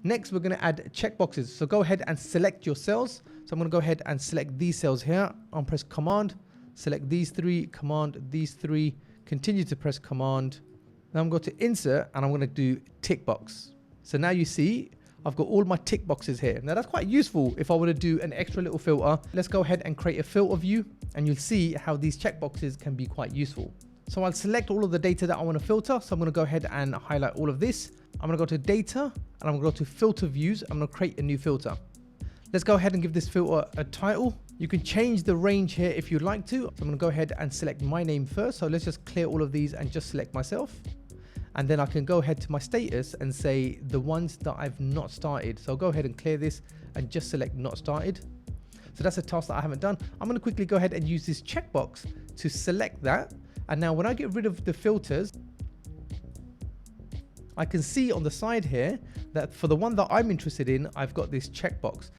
Next, we're going to add checkboxes. So go ahead and select your cells. So I'm going to go ahead and select these cells here. I'll press Command, select these three, Command, these three, continue to press Command. Now I'm going to insert and I'm going to do tick box. So now you see I've got all my tick boxes here. Now that's quite useful if I want to do an extra little filter. Let's go ahead and create a filter view and you'll see how these checkboxes can be quite useful. So I'll select all of the data that I want to filter. So I'm going to go ahead and highlight all of this. I'm going to go to data and I'm going to go to filter views. I'm going to create a new filter. Let's go ahead and give this filter a title. You can change the range here if you'd like to. So I'm going to go ahead and select my name first. So let's just clear all of these and just select myself. And then I can go ahead to my status and say the ones that I've not started. So I'll go ahead and clear this and just select not started. So that's a task that I haven't done. I'm going to quickly go ahead and use this checkbox to select that. And now when I get rid of the filters, I can see on the side here that for the one that I'm interested in, I've got this checkbox.